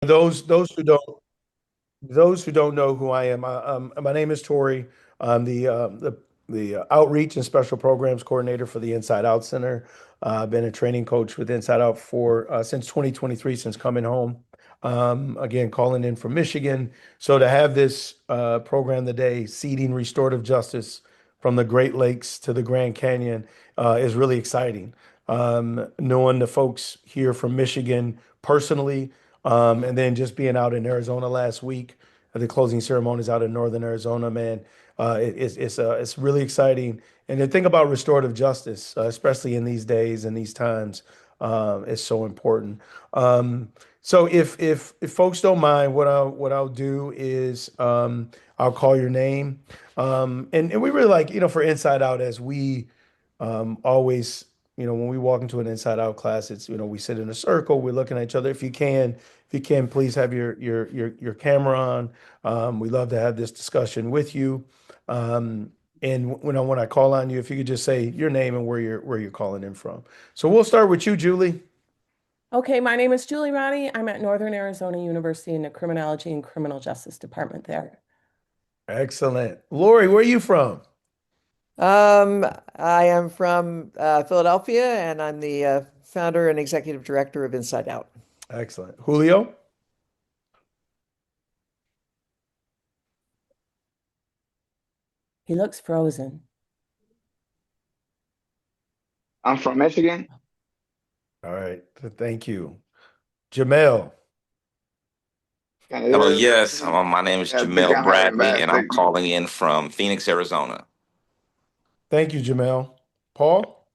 Those who don't know who I am, my name is Tori. I'm the outreach and special programs coordinator for the Inside Out Center. I've been a training coach with Inside Out for since 2023, since coming home. Again, calling in from Michigan. So to have this program today, seeding restorative justice from the Great Lakes to the Grand Canyon, is really exciting. Knowing the folks here from Michigan personally, and then just being out in Arizona last week, the closing ceremonies out in Northern Arizona, man, it's really exciting. And the thing about restorative justice, especially in these days and these times, is so important. So if folks don't mind, what I'll do is I'll call your name, and we really like, for Inside Out, as we always, when we walk into an Inside Out class, it's, we sit in a circle, we're looking at each other. If you can, please have your camera on. We love to have this discussion with you. And when I call on you, if you could just say your name and where you're calling in from. So we'll start with you, Julie. Okay, my name is Julie Ronnie. I'm at Northern Arizona University in the Criminology and Criminal Justice Department there. Excellent. Lori, where are you from? Um, I am from Philadelphia, and I'm the founder and executive director of Inside Out. Excellent. Julio? He looks frozen. I'm from Michigan. All right. Thank you. Jamel. Hello, yes. My name is I think Jamel I'm having Bradley, bad and I'm signal. calling in from Phoenix, Arizona. Thank you, Jamel. Paul?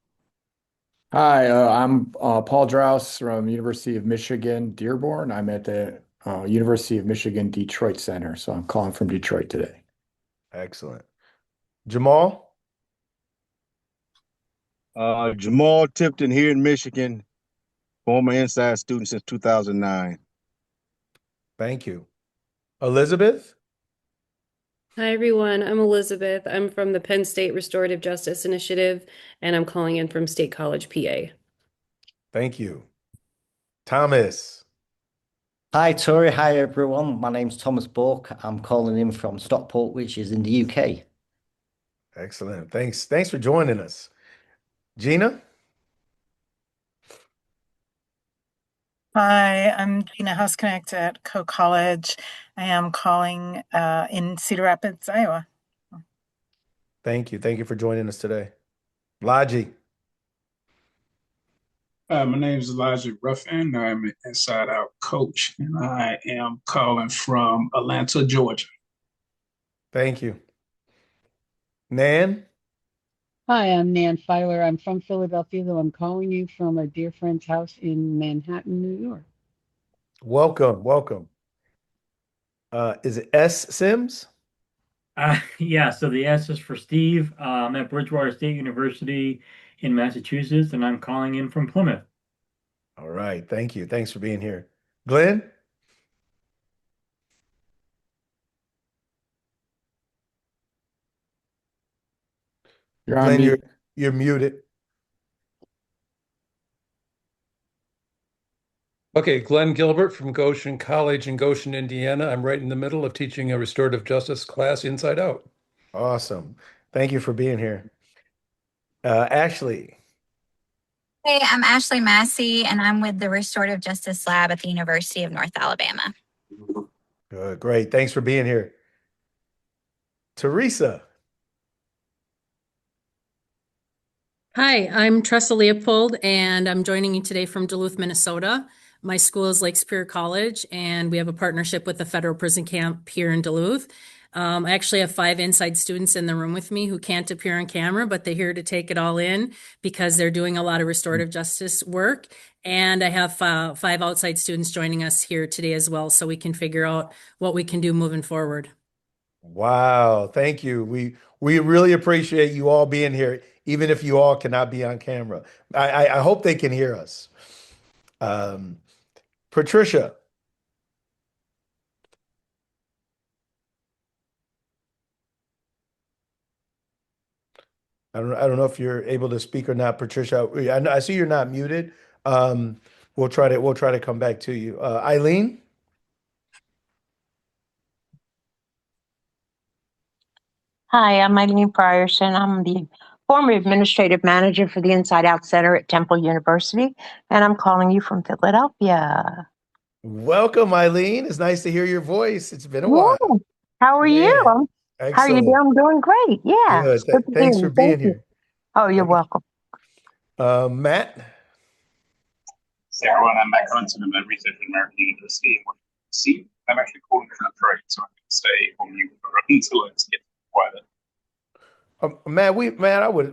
Hi, I'm Paul Draus from University of Michigan, Dearborn. I'm at the University of Michigan Detroit Center, so I'm calling from Detroit today. Excellent. Jamal? Jamal Tipton here in Michigan, former Inside student since 2009. Thank you. Elizabeth? Hi, everyone. I'm Elizabeth. I'm from the Penn State Restorative Justice Initiative, and I'm calling in from State College, PA. Thank you. Thomas? Hi, Tori. Hi, everyone. My name's Thomas Bork. I'm calling in from Stockport, which is in the UK. Excellent. Thanks for joining us. Gina? Hi, I'm Gina Housknecht at Co College. I am calling in Cedar Rapids, Iowa. Thank you. Thank you for joining us today. Logi? My name is Elijah Ruffin. I'm an Inside Out coach, and I am calling from Atlanta, Georgia. Thank you. Nan? Hi, I'm Nan Filer. I'm from Philadelphia, though I'm calling you from a dear friend's house in Manhattan, New York. Welcome. Welcome. Is it S. Sims? Yeah, so the S is for Steve. I'm at Bridgewater State University in Massachusetts, and I'm calling in from Plymouth. All right. Thank you. Thanks for being here. Glenn? You're on Glenn, you're mute. you're muted. Okay, Glenn Gilbert from Goshen College in Goshen, Indiana. I'm right in the middle of teaching a restorative justice class, Inside Out. Awesome. Thank you for being here. Ashley? Hey, I'm Ashley Massey, and I'm with the Restorative Justice Lab at the University of North Alabama. Good, great. Thanks for being here. Teresa? Hi, I'm Tressa Leopold, and I'm joining you today from Duluth, Minnesota. My school is Lake Superior College, and we have a partnership with the federal prison camp here in Duluth. I actually have 5 inside students in the room with me who can't appear on camera, but they're here to take it all in because they're doing a lot of restorative justice work. And I have 5 outside students joining us here today as well, so we can figure out what we can do moving forward. Wow, thank you. We really appreciate you all being here, even if you all cannot be on camera. I hope they can hear us. Patricia? I don't know if you're able to speak or not, Patricia. I see you're not muted. We'll try to come back to you. Eileen? Hi, I'm Eileen Frierson. I'm the former administrative manager for the Inside Out Center at Temple University, and I'm calling you from Philadelphia. Welcome, Eileen. It's nice to hear your voice. It's been a Yeah. while. How are you? Man, How are you excellent. doing? I'm doing great. Yeah, Good. it's good to hear Thanks for you. Thank being you. here. Oh, you're Thank welcome. Matt. So everyone, I'm Matt Clinton. I'm a researcher at American University in Washington, D.C. I'm actually calling from Detroit, so I'm going to stay on mute until it's get quieter. Matt,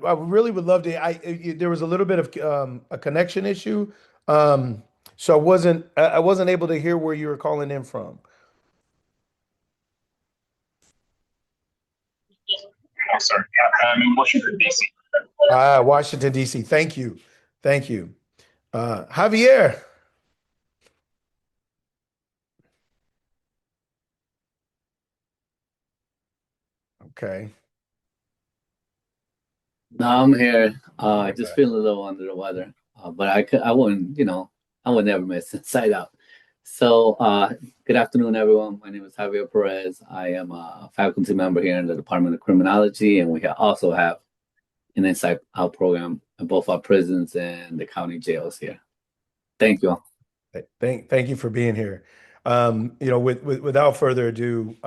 I really would love to. There was a little bit of a connection issue, so I wasn't able to hear where you were calling in from. I'm sorry. I'm in Washington, D.C. Washington, D.C. Thank you, Javier. Okay. No, I'm here. Just Okay. feeling a little under the weather. But I wouldn't, I would never miss Inside Out. So, good afternoon, everyone. My name is Javier Perez. I am a faculty member here in the Department of Criminology, and we also have an Inside Out program in both our prisons and the county jails here. Thank you all. Thank you for being here. Without further ado,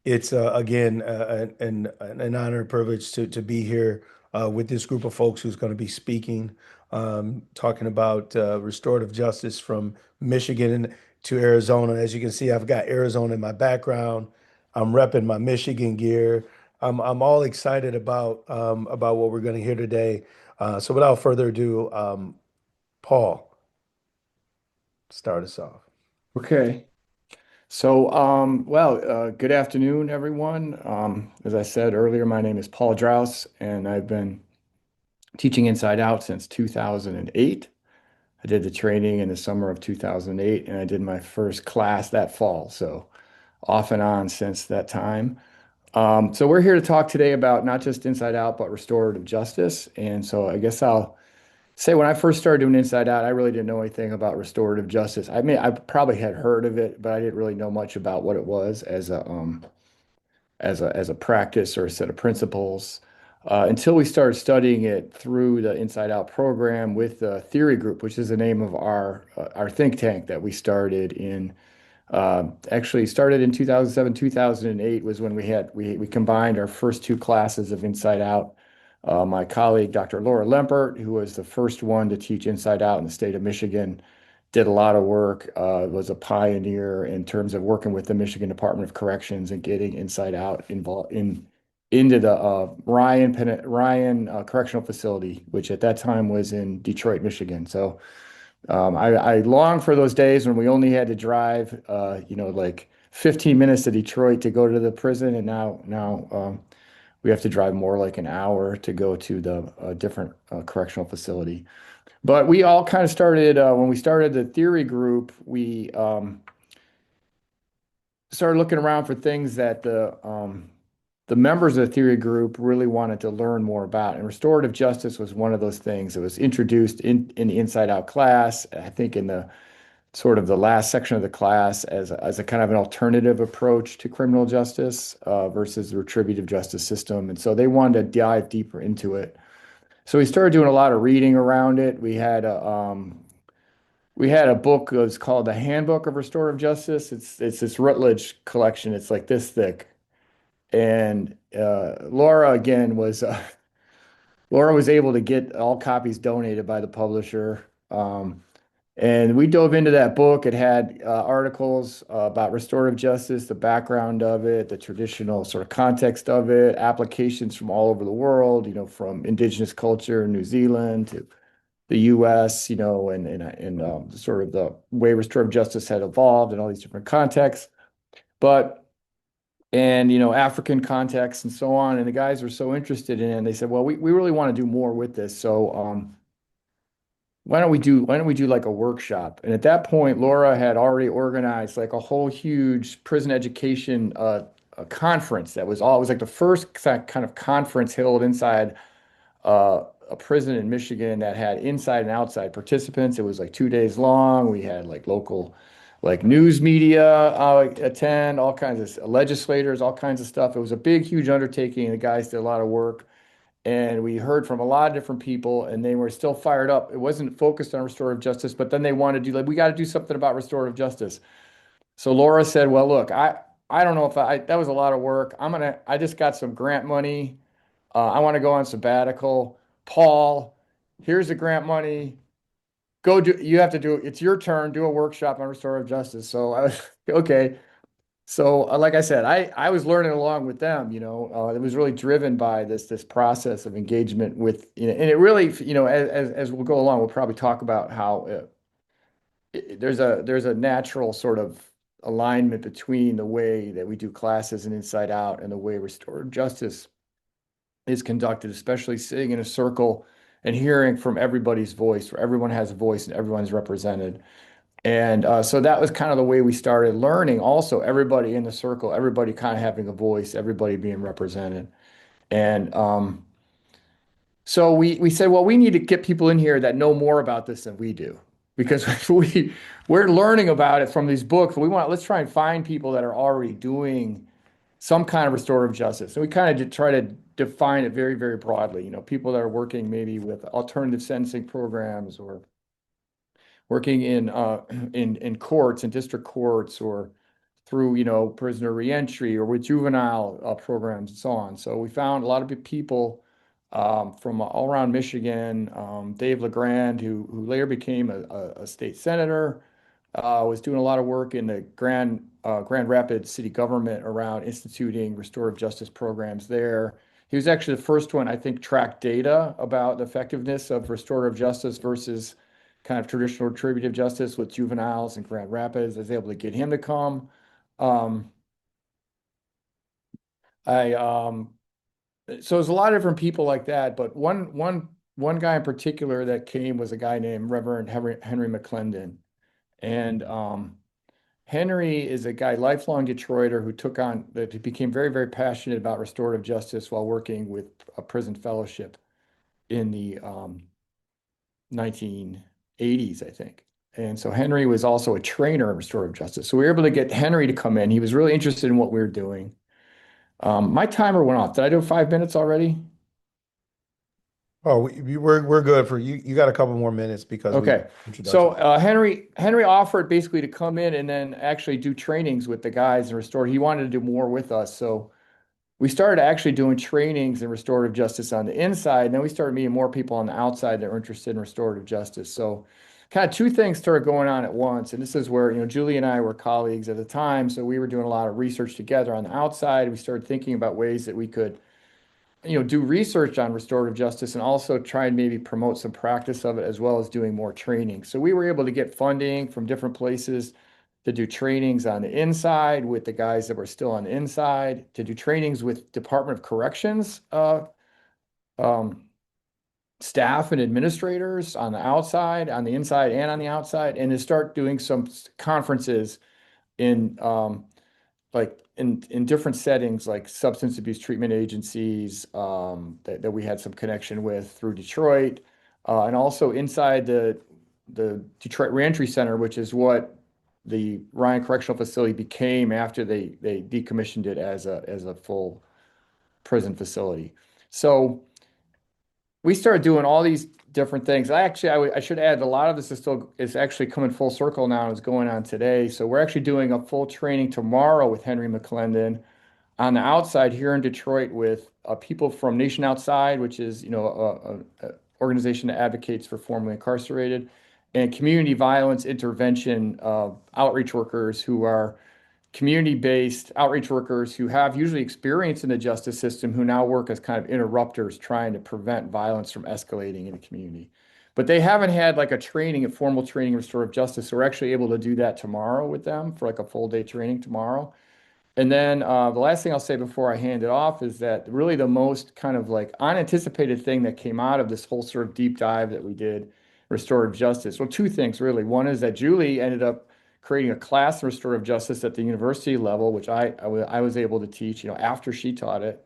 it's again an honor and privilege to be here with this group of folks who's going to be speaking, talking about restorative justice from Michigan to Arizona. As you can see, I've got Arizona in my background. I'm repping my Michigan gear. I'm all excited about what we're going to hear today. So without further ado, Paul, start us off. Okay. So, good afternoon, everyone. As I said earlier, my name is Paul Draus, and I've been teaching Inside Out since 2008. I did the training in the summer of 2008, and I did my first class that fall. So, off and on since that time. So, we're here to talk today about not just Inside Out, but restorative justice. And so, I guess I'll say when I first started doing Inside Out, I really didn't know anything about restorative justice. I mean, I probably had heard of it, but I didn't really know much about what it was as a practice or a set of principles until we started studying it through the Inside Out program with the Theory Group, which is the name of our think tank that we started in. Actually started in 2007, 2008 was when we combined our first two classes of Inside Out. My colleague, Dr. Laura Lempert, who was the first one to teach Inside Out in the state of Michigan, did a lot of work, was a pioneer in terms of working with the Michigan Department of Corrections and getting Inside Out involved into the Ryan Correctional Facility, which at that time was in Detroit, Michigan. So I long for those days when we only had to drive, like 15 minutes to Detroit to go to the prison, and now we have to drive more like an hour to go to the different correctional facility. But we all kind of started when we started the theory group. We started looking around for things that the members of the theory group really wanted to learn more about, and restorative justice was one of those things. It was introduced in the Inside Out class, I think in the sort of the last section of the class as a kind of an alternative approach to criminal justice versus the retributive justice system. And so they wanted to dive deeper into it. So we started doing a lot of reading around it. We had a book that was called The Handbook of Restorative Justice. It's this Rutledge collection. It's like this thick. And Laura again was Laura was able to get all copies donated by the publisher. And we dove into that book. It had articles about restorative justice, the background of it, the traditional sort of context of it, applications from all over the world, from indigenous culture, New Zealand to the US, and sort of the way restorative justice had evolved in all these different contexts. And African contexts and so on. And the guys were so interested in it. And they said, well, we really want to do more with this. So why don't we do like a workshop? And at that point, Laura had already organized like a whole huge prison education a conference that was it was like the first kind of conference held inside a prison in Michigan that had inside and outside participants. It was like 2 days long. We had like local like news media attend, all kinds of legislators, all kinds of stuff. It was a big, huge undertaking. The guys did a lot of work. And we heard from a lot of different people, and they were still fired up. It wasn't focused on restorative justice, but then they wanted to do like, we got to do something about restorative justice. So Laura said, well, look, I don't know if that was a lot of work. I just got some grant money. I want to go on sabbatical. Paul, here's the grant money. Go do, you have to do, it's your turn, do a workshop on restorative justice. So I was, okay. So, like I said, I was learning along with them, it was really driven by this process of engagement with, and it really, as we'll go along, we'll probably talk about how there's a natural sort of alignment between the way that we do classes and Inside Out and the way restorative justice is conducted, especially sitting in a circle and hearing from everybody's voice, where everyone has a voice and everyone's represented. And so that was kind of the way we started learning. Also, everybody in the circle, everybody kind of having a voice, everybody being represented. And so we said, well, we need to get people in here that know more about this than we do, because we're learning about it from these books. Let's try and find people that are already doing some kind of restorative justice. So we kind of try to define it very, very broadly. People that are working maybe with alternative sentencing programs, or working in courts and district courts, or through prisoner reentry, or with juvenile programs and so on. So we found a lot of people from all around Michigan. Dave LeGrand, who later became a state senator, was doing a lot of work in the Grand Rapids city government around instituting restorative justice programs there. He was actually the first one, I think, track data about the effectiveness of restorative justice versus kind of traditional retributive justice with juveniles in Grand Rapids. I was able to get him to come. So there's a lot of different people like that, but one guy in particular that came was a guy named Reverend Henry McClendon. And Henry is a guy, lifelong Detroiter, that he became very, very passionate about restorative justice while working with a prison fellowship in the 1980s, I think. And so Henry was also a trainer in restorative justice. So we were able to get Henry to come in. He was really interested in what we were doing. My timer went off. Did I do 5 minutes already? Oh, we're good for you. You got a couple more minutes because we Okay. introduction. So Henry offered basically to come in and then actually do trainings with the guys in restorative. He wanted to do more with us. So we started actually doing trainings in restorative justice on the inside. And then we started meeting more people on the outside that were interested in restorative justice. So kind of two things started going on at once. And this is where, Julie and I were colleagues at the time. So we were doing a lot of research together on the outside. We started thinking about ways that we could do research on restorative justice and also try and maybe promote some practice of it, as well as doing more training. So we were able to get funding from different places to do trainings on the inside with the guys that were still on the inside, to do trainings with Department of Corrections staff and administrators on the outside, on the inside and on the outside, and to start doing some conferences in like in different settings, like substance abuse treatment agencies that we had some connection with through Detroit, and also inside the Detroit Reentry Center, which is what the Ryan Correctional Facility became after they decommissioned it as a full prison facility. So we started doing all these different things. I should add, a lot of this is actually coming full circle now and is going on today. So we're actually doing a full training tomorrow with Henry McClendon on the outside here in Detroit with people from Nation Outside, which is a organization that advocates for formerly incarcerated, and community violence intervention outreach workers who are community-based outreach workers who have usually experience in the justice system, who now work as kind of interrupters trying to prevent violence from escalating in the community. But they haven't had like a formal training in restorative justice. So we're actually able to do that tomorrow with them for like a full day training tomorrow. And then the last thing I'll say before I hand it off is that really the most kind of like unanticipated thing that came out of this whole sort of deep dive that we did, restorative justice. Well, two things really. One is that Julie ended up creating a class in restorative justice at the university level, which I was able to teach, after she taught it.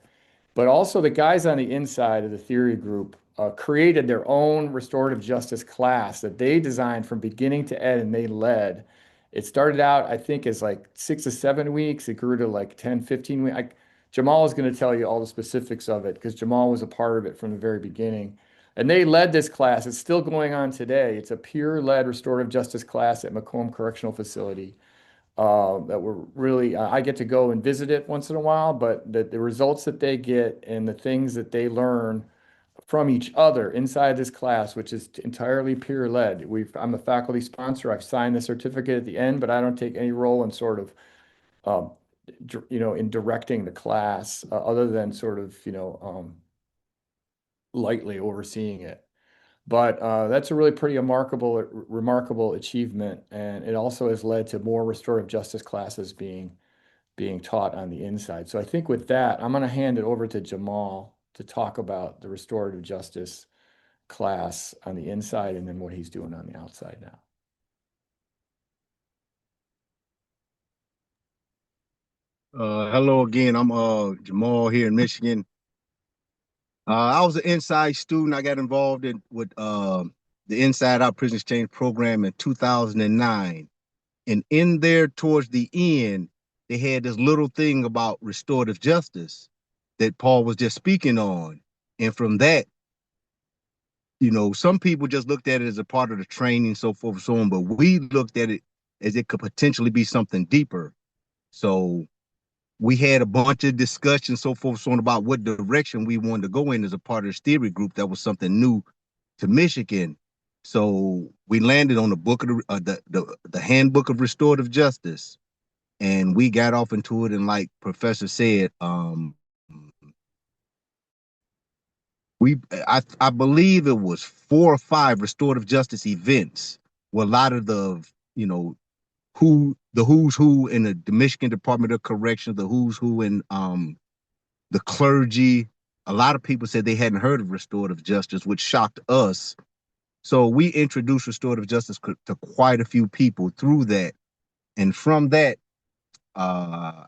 But also the guys on the inside of the theory group created their own restorative justice class that they designed from beginning to end and they led. It started out, I think, as like 6 to 7 weeks. It grew to like 10, 15 weeks. Jamal is going to tell you all the specifics of it because Jamal was a part of it from the very beginning. And they led this class. It's still going on today. It's a peer-led restorative justice class at Macomb Correctional Facility that were really, I get to go and visit it once in a while, but the results that they get and the things that they learn from each other inside this class, which is entirely peer-led. I'm a faculty sponsor. I've signed the certificate at the end, but I don't take any role in sort of, um, in directing the class other than sort of, lightly overseeing it. But that's a really pretty remarkable achievement, and it also has led to more restorative justice classes being taught on the inside. So I think with that, I'm going to hand it over to Jamal to talk about the restorative justice class on the inside and then what he's doing on the outside now. Hello again. I'm Jamal here in Michigan. I was an inside student. I got involved with the Inside Out Prison Exchange program in 2009. And in there towards the end, they had this little thing about restorative justice that Paul was just speaking on. And from that, some people just looked at it as a part of the training, so forth and so on, but we looked at it as it could potentially be something deeper. So we had a bunch of discussions, so forth and so on, about what direction we wanted to go in as a part of this theory group. That was something new to Michigan. So we landed on the book of the handbook of restorative justice, and we got off into it. And like Professor said, I believe it was 4 or 5 restorative justice events where a lot of the who's who in the Michigan Department of Corrections, the who's who in the clergy. A lot of people said they hadn't heard of restorative justice, which shocked us. So we introduced restorative justice to quite a few people through that. And from that, our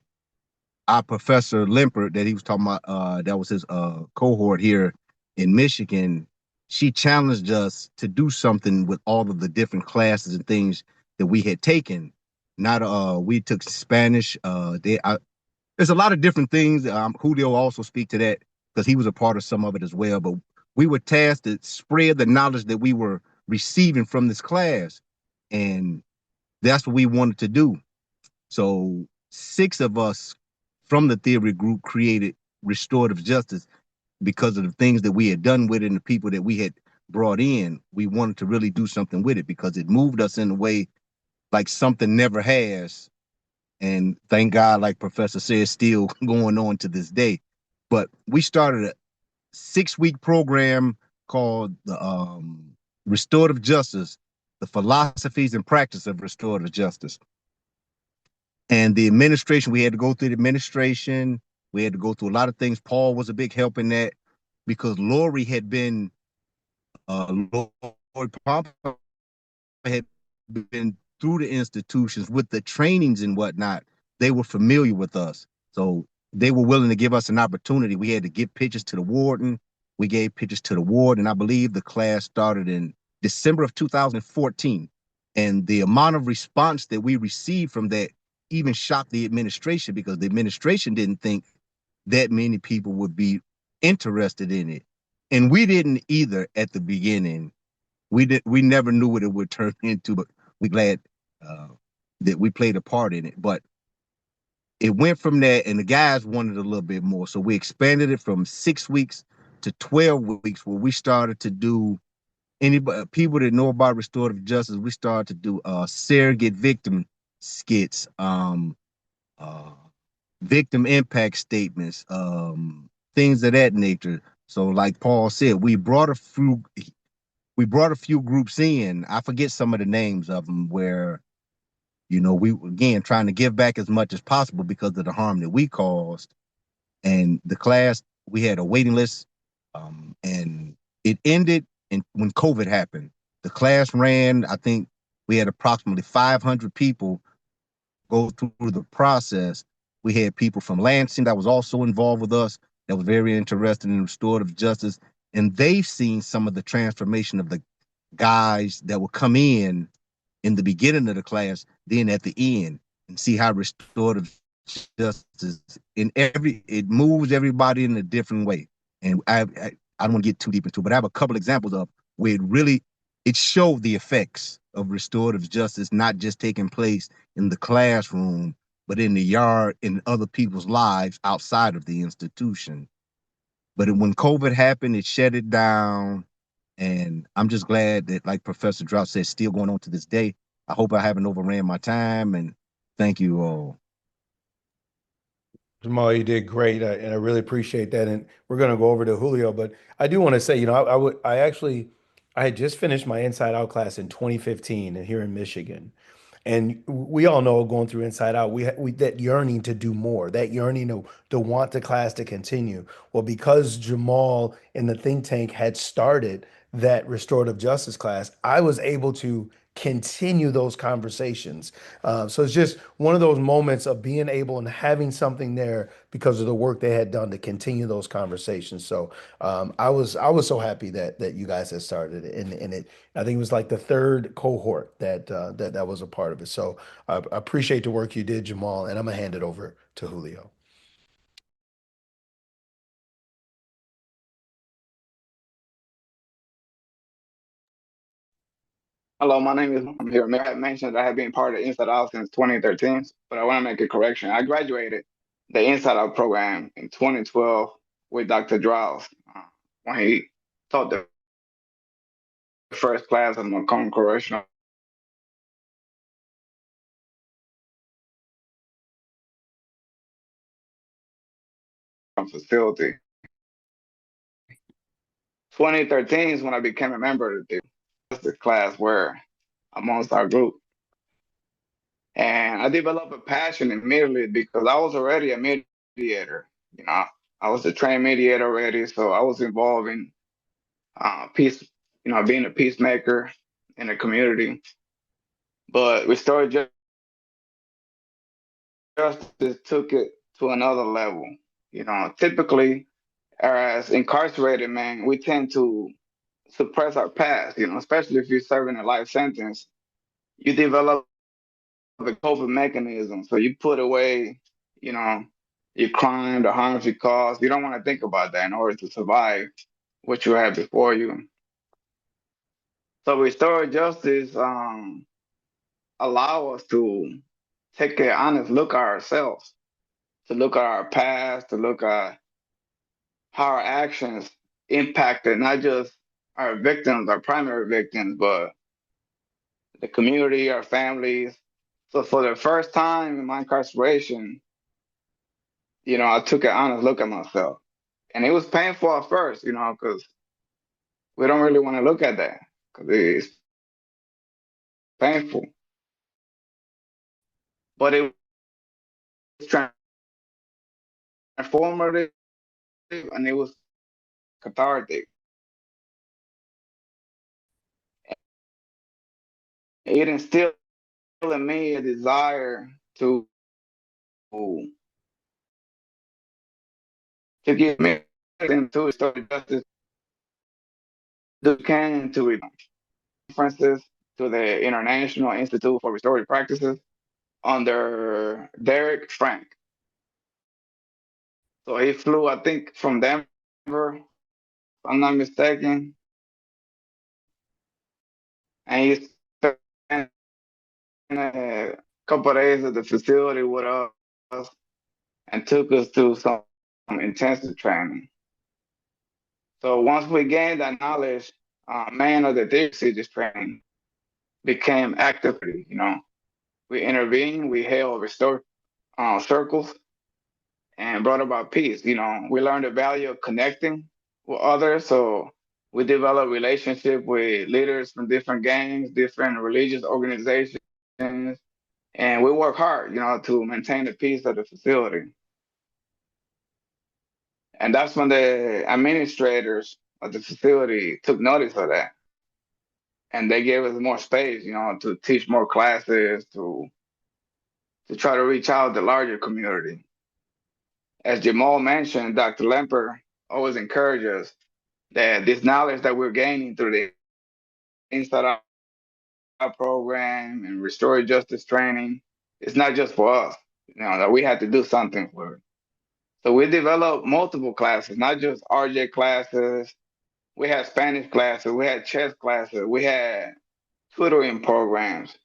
Professor Limpert that he was talking about, that was his cohort here in Michigan, she challenged us to do something with all of the different classes and things that we had taken. Not we took Spanish. There's a lot of different things. Julio will also speak to that because he was a part of some of it as well. But we were tasked to spread the knowledge that we were receiving from this class, and that's what we wanted to do. So 6 of us from the theory group created restorative justice because of the things that we had done with it and the people that we had brought in. We wanted to really do something with it because it moved us in a way like something never has. And thank God, like Professor said, still going on to this day. But we started a 6-week program called the Restorative Justice, the Philosophies and Practice of Restorative Justice. And the administration, we had to go through the administration. We had to go through a lot of things. Paul was a big help in that because Lori had been, Lori Pompa had been through the institutions with the trainings and whatnot. They were familiar with us. So they were willing to give us an opportunity. We had to give pictures to the warden. We gave pictures to the ward. And I believe the class started in December of 2014. And the amount of response that we received from that even shocked the administration because the administration didn't think that many people would be interested in it. And we didn't either at the beginning. We never knew what it would turn into, but we're glad that we played a part in it. But it went from there, and the guys wanted a little bit more. So we expanded it from 6 weeks to 12 weeks, where we started to do people that know about restorative justice. We started to do surrogate victim skits, victim impact statements, things of that nature. So, like Paul said, we brought a few groups in. I forget some of the names of them where, we again trying to give back as much as possible because of the harm that we caused. And the class, we had a waiting list, and it ended when COVID happened. The class ran, I think we had approximately 500 people go through the process. We had people from Lansing that was also involved with us, that was very interested in restorative justice. And they've seen some of the transformation of the guys that would come in in the beginning of the class, then at the end, and see how restorative justice it moves everybody in a different way. And I don't want to get too deep into it, but I have a couple examples of where it showed the effects of restorative justice not just taking place in the classroom, but in the yard, in other people's lives outside of the institution. But when COVID happened, it shut it down. And I'm just glad that, like Professor Drought said, still going on to this day. I hope I haven't overran my time, and thank you all. Jamal, you did great, and I really appreciate that. And we're going to go over to Julio, but I do want to say, I had just finished my Inside Out class in 2015 and here in Michigan. And we all know going through Inside Out, we that yearning to do more, that yearning to want the class to continue. Well, because Jamal in the think tank had started that restorative justice class, I was able to continue those conversations. So it's just one of those moments of being able and having something there because of the work they had done to continue those conversations. So I was so happy that you guys had started it, and it I think it was like the third cohort that was a part of it. So I appreciate the work you did, Jamal, and I'm gonna hand it over to Julio. Hello, my name is I'm here. I mentioned that I have been part of Inside Out since 2013, but I want to make a correction. I graduated the Inside Out program in 2012 with Dr. Draus when he taught the first class of Macomb Correctional Facility. 2013 is when I became a member of the class where amongst our group. And I developed a passion immediately because I was already a mediator. You know, I was a trained mediator already, so I was involved in peace, being a peacemaker in the community. But restorative justice took it to another level. Typically, as incarcerated men, we tend to suppress our past. Especially if you're serving a life sentence, you develop a coping mechanism. So you put away, you know, your crime, the harms you caused. You don't want to think about that in order to survive what you had before you. So restorative justice allow us to take an honest look at ourselves, to look at our past, to look at how our actions impacted not just our victims, our primary victims, but the community, our families. So for the first time in my incarceration, I took an honest look at myself. And it was painful at first, because we don't really want to look at that because it's painful. But it was transformative and it was cathartic. It instilled in me a desire to give me to restore justice to can to references to the International Institute for Restorative Practices under Derek Frank. So he flew, I think, from Denver, if I'm not mistaken, and he spent a couple of days at the facility with us and took us through some intensive training. So once we gained that knowledge, man of the thesis training became active. We intervened, we held restore circles, and brought about peace. We learned the value of connecting with others. So we developed relationship with leaders from different gangs, different religious organizations, and we work hard, to maintain the peace of the facility. And that's when the administrators of the facility took notice of that. And they gave us more space, to teach more classes, to try to reach out the larger community. As Jamal mentioned, Dr. Lemper always encouraged us that this knowledge that we're gaining through the Inside program and restorative justice training. It's not just for us, that we had to do something for it. So we developed multiple classes, not just RJ classes. We had Spanish classes, we had chess classes, we had tutoring programs,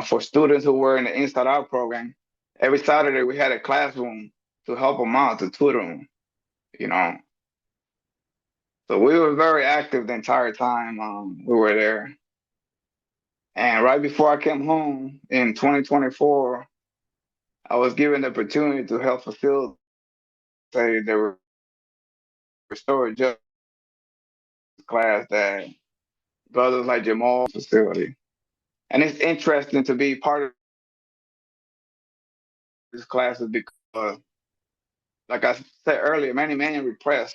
for students who were in the Inside Out program. Every Saturday we had a classroom to help them out, to tutor them, you know. So we were very active the entire time we were there. And right before I came home in 2024, I was given the opportunity to help facilitate the restorative justice class that brothers like Jamal facility. And it's interesting to be part of these classes because, like I said earlier, many men repress,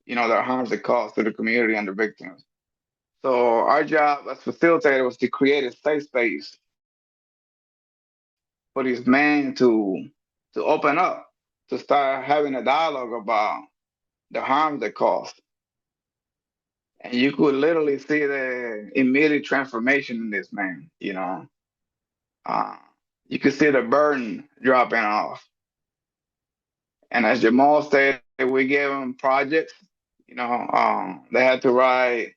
their harms that cause to the community and the victims. So our job as facilitators was to create a safe space for these men to open up, to start having a dialogue about the harm they cause. And you could literally see the immediate transformation in this man, You could see the burden dropping off. And as Jamal stated, we gave them projects. They had to write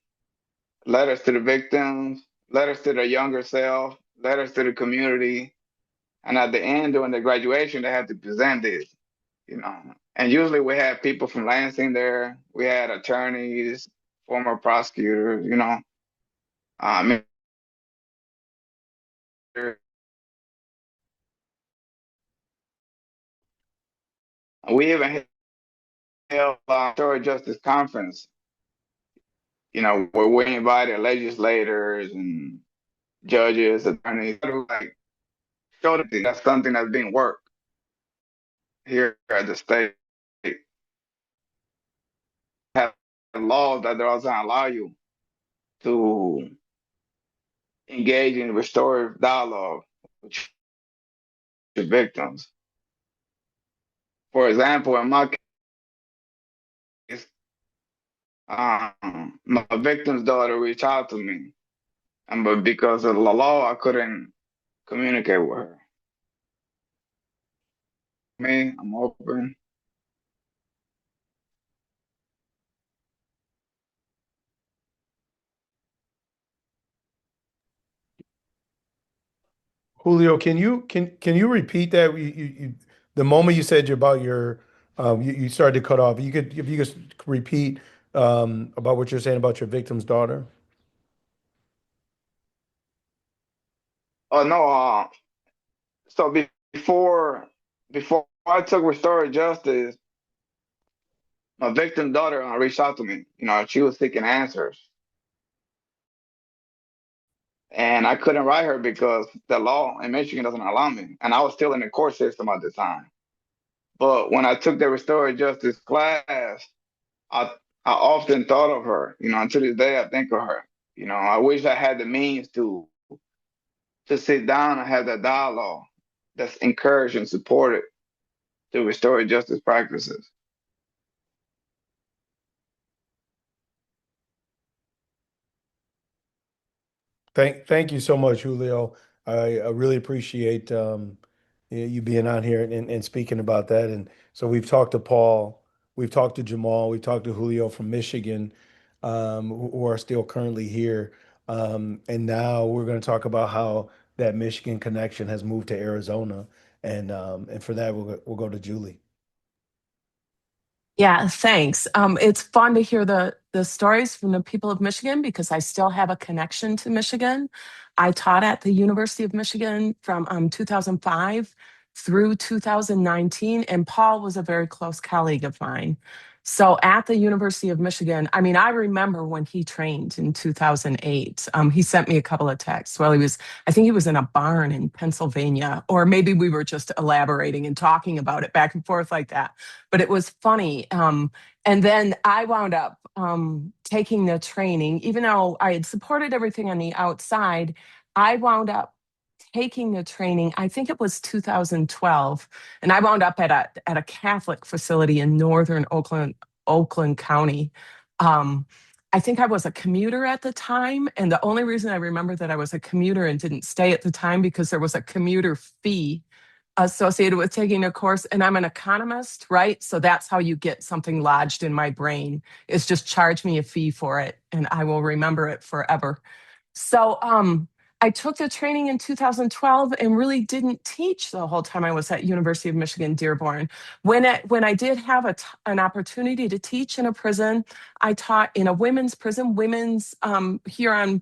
letters to the victims, letters to their younger self, letters to the community. And at the end, during the graduation, they had to present this. And usually we had people from Lansing there. We had attorneys, former prosecutors. Um, we even held a Restorative Justice Conference, where we invited legislators and judges, attorneys, like show that that's something that's being worked here at the state. Have laws that doesn't allow you to engage in restorative dialogue with your victims. For example, in my case, my victim's daughter reached out to me, but because of the law, I couldn't communicate with her. I'm open. Julio, can you repeat that? The moment you said about your you started to cut off. If you could repeat about what you're saying about your victim's daughter. Oh no, so before I took restorative justice, my victim's daughter reached out to me. She was seeking answers. And I couldn't write her because the law in Michigan doesn't allow me. And I was still in the court system at the time. But when I took the restorative justice class, I I often thought of her. And to this day I think of her. I wish I had the means to sit down and have that dialogue that's encouraged and supported to restorative justice practices. Thank you so much, Julio. I really appreciate you being on here and speaking about that. And so we've talked to Paul, we've talked to Jamal, we've talked to Julio from Michigan, who are still currently here. And now we're going to talk about how that Michigan connection has moved to Arizona. And for that, we'll go to Julie. Yeah, thanks. It's fun to hear the stories from the people of Michigan because I still have a connection to Michigan. I taught at the University of Michigan from 2005 through 2019, and Paul was a very close colleague of mine. So at the University of Michigan, I mean, I remember when he trained in 2008. He sent me a couple of texts while I think he was in a barn in Pennsylvania, or maybe we were just elaborating and talking about it back and forth like that. But it was funny. And then I wound up taking the training, even though I had supported everything on the outside, I wound up taking the training. I think it was 2012, and I wound up at a Catholic facility in northern Oakland County. I think I was a commuter at the time. And the only reason I remember that I was a commuter and didn't stay at the time because there was a commuter fee associated with taking a course. And I'm an economist, right? So that's how you get something lodged in my brain, is just charge me a fee for it and I will remember it forever. So I took the training in 2012 and really didn't teach the whole time I was at University of Michigan Dearborn. When I did have an opportunity to teach in a prison, I taught in a women's prison, Women's Huron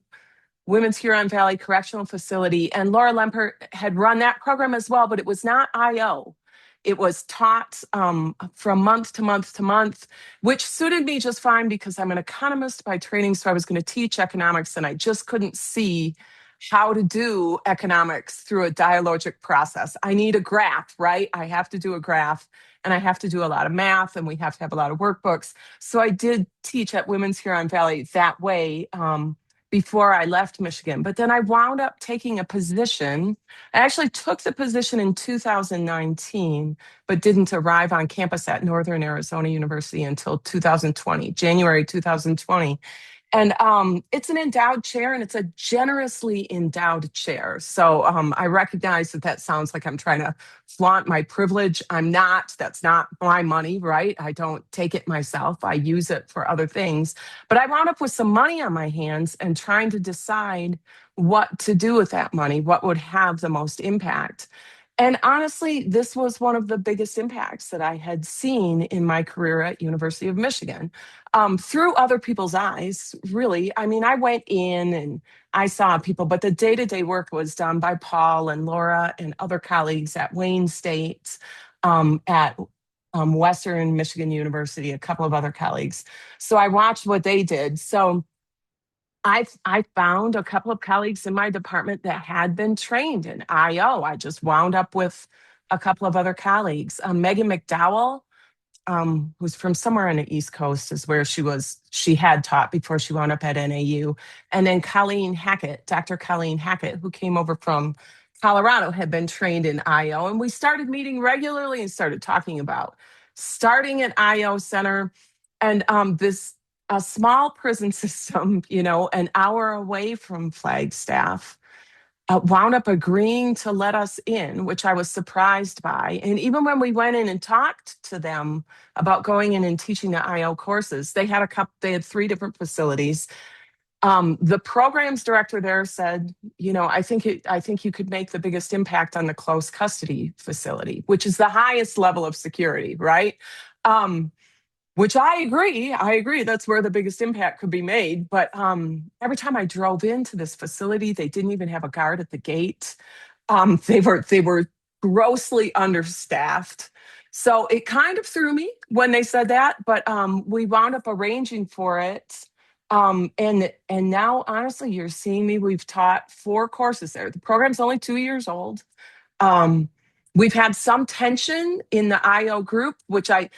Valley Correctional Facility. And Laura Lempert had run that program as well, but it was not IO. It was taught from month to month to month, which suited me just fine because I'm an economist by training. So I was going to teach economics and I just couldn't see how to do economics through a dialogic process. I need a graph, right? I have to do a graph and I have to do a lot of math and we have to have a lot of workbooks. So I did teach at Women's Huron Valley that way. Before I left Michigan. But then I wound up taking a position. I actually took the position in 2019, but didn't arrive on campus at Northern Arizona University until 2020, January 2020. And it's an endowed chair and it's a generously endowed chair. So I recognize that that sounds like I'm trying to flaunt my privilege. I'm not. That's not my money, right? I don't take it myself. I use it for other things. But I wound up with some money on my hands and trying to decide what to do with that money, what would have the most impact. And honestly, this was one of the biggest impacts that I had seen in my career at University of Michigan. Through other people's eyes, really. I mean, I went in and I saw people, but the day-to-day work was done by Paul and Laura and other colleagues at Wayne State, at Western Michigan University, a couple of other colleagues. So I watched what they did. So I found a couple of colleagues in my department that had been trained in IO. I just wound up with a couple of other colleagues. Megan McDowell, who's from somewhere on the East Coast, is where she had taught before she wound up at NAU. And then Dr. Colleen Hackett, who came over from Colorado, had been trained in IO. And we started meeting regularly and started talking about starting an IO center. And a small prison system, an hour away from Flagstaff, wound up agreeing to let us in, which I was surprised by. And even when we went in and talked to them about going in and teaching the IO courses, they had 3 different facilities. The programs director there said, I think you could make the biggest impact on the close custody facility, which is the highest level of security, right? Which I agree. That's where the biggest impact could be made. But every time I drove into this facility, they didn't even have a guard at the gate. They were grossly understaffed. So it kind of threw me when they said that, but we wound up arranging for it. And now, honestly, you're seeing me. We've taught 4 courses there. The program's only 2 years old. We've had some tension in the IO group, which I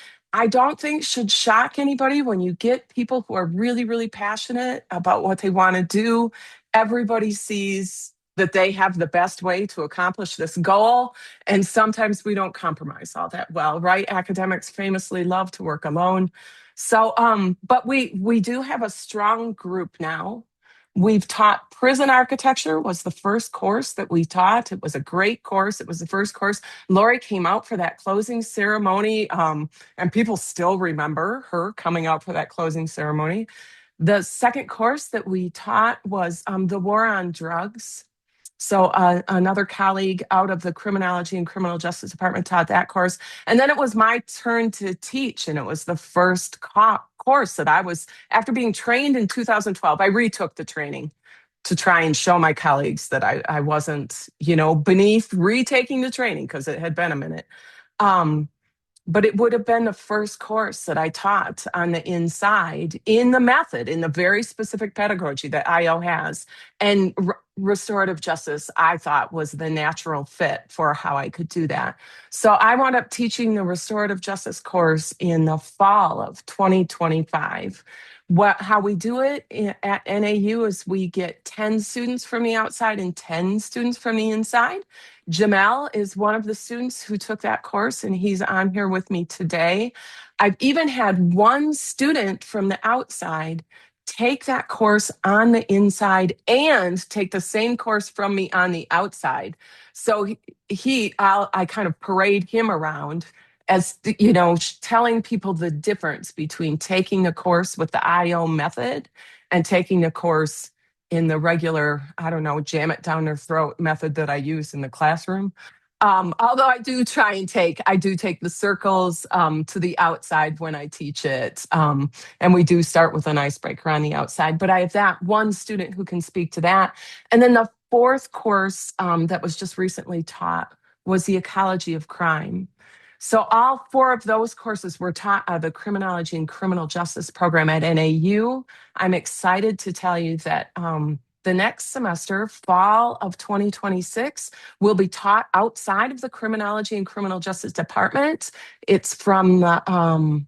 don't think should shock anybody. When you get people who are really, really passionate about what they want to do, everybody sees that they have the best way to accomplish this goal. And sometimes we don't compromise all that well, right? Academics famously love to work alone. So, but we do have a strong group now. We've taught prison architecture, was the first course that we taught. It was a great course. It was the first course. Lori came out for that closing ceremony, and people still remember her coming out for that closing ceremony. The second course that we taught was the war on drugs. So another colleague out of the criminology and criminal justice department taught that course. And then it was my turn to teach. And it was the first course that after being trained in 2012, I retook the training to try and show my colleagues that I wasn't, beneath retaking the training because it had been a minute. But it would have been the first course that I taught on the inside in the method, in the very specific pedagogy that IO has. And restorative justice, I thought, was the natural fit for how I could do that. So I wound up teaching the restorative justice course in the fall of 2025. How we do it at NAU is we get 10 students from the outside and 10 students from the inside. Jamel is one of the students who took that course, and he's on here with me today. I've even had one student from the outside take that course on the inside and take the same course from me on the outside. So I kind of parade him around as, telling people the difference between taking a course with the IO method and taking a course in the regular, I don't know, jam it down their throat method that I use in the classroom. Although I do take the circles to the outside when I teach it. And we do start with an icebreaker on the outside, but I have that one student who can speak to that. And then the fourth course that was just recently taught was the ecology of crime. So all four of those courses were taught out of the criminology and criminal justice program at NAU. I'm excited to tell you that the next semester, fall of 2026, will be taught outside of the criminology and criminal justice department. It's from the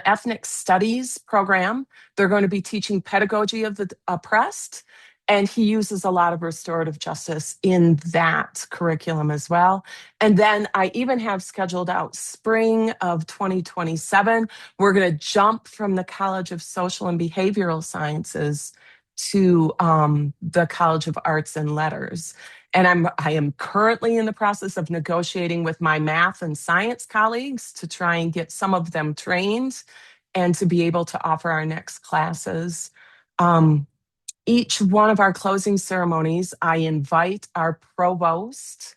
ethnic studies program. They're going to be teaching pedagogy of the oppressed. And he uses a lot of restorative justice in that curriculum as well. And then I even have scheduled out spring of 2027. We're going to jump from the College of Social and Behavioral Sciences to the College of Arts and Letters. And I am currently in the process of negotiating with my math and science colleagues to try and get some of them trained and to be able to offer our next classes. Each one of our closing ceremonies, I invite our provost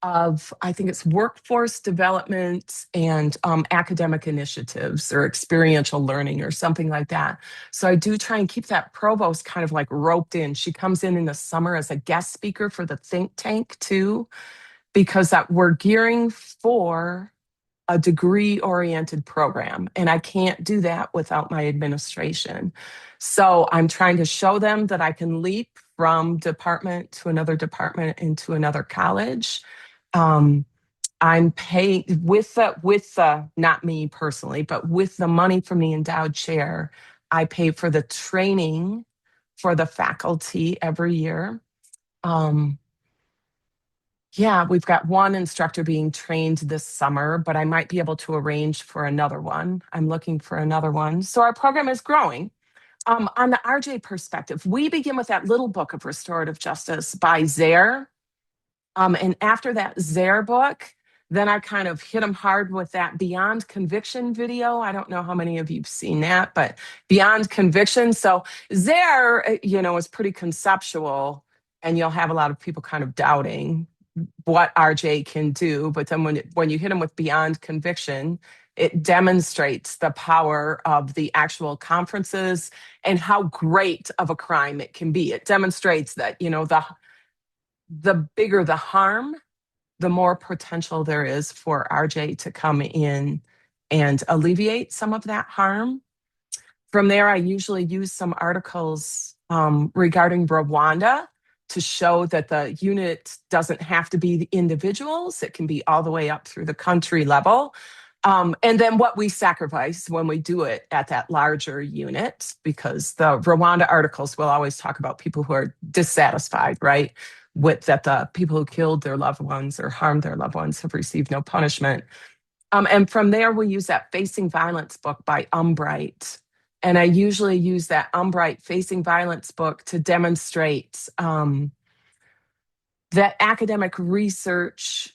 of, I think it's workforce development and academic initiatives or experiential learning or something like that. So I do try and keep that provost kind of like roped in. She comes in the summer as a guest speaker for the think tank too, because we're gearing for a degree-oriented program, and I can't do that without my administration. So I'm trying to show them that I can leap from department to another department into another college. I'm paying with the not me personally, but with the money from the endowed chair, I pay for the training for the faculty every year. Yeah, we've got one instructor being trained this summer, but I might be able to arrange for another one. I'm looking for another one. So our program is growing. On the RJ perspective, we begin with that little book of restorative justice by Zare. And after that Zare book, then I kind of hit them hard with that Beyond Conviction video. I don't know how many of you've seen that, but Beyond Conviction. So Zare, is pretty conceptual, and you'll have a lot of people kind of doubting what RJ can do. But then when you hit them with Beyond Conviction, it demonstrates the power of the actual conferences and how great of a crime it can be. It demonstrates that, the bigger the harm, the more potential there is for RJ to come in and alleviate some of that harm. From there, I usually use some articles regarding Rwanda to show that the unit doesn't have to be the individuals. It can be all the way up through the country level. And then what we sacrifice when we do it at that larger unit, because the Rwanda articles will always talk about people who are dissatisfied, right? With that the people who killed their loved ones or harmed their loved ones have received no punishment. And from there, we use that Facing Violence book by Umbright. And I usually use that Umbright Facing Violence book to demonstrate that academic research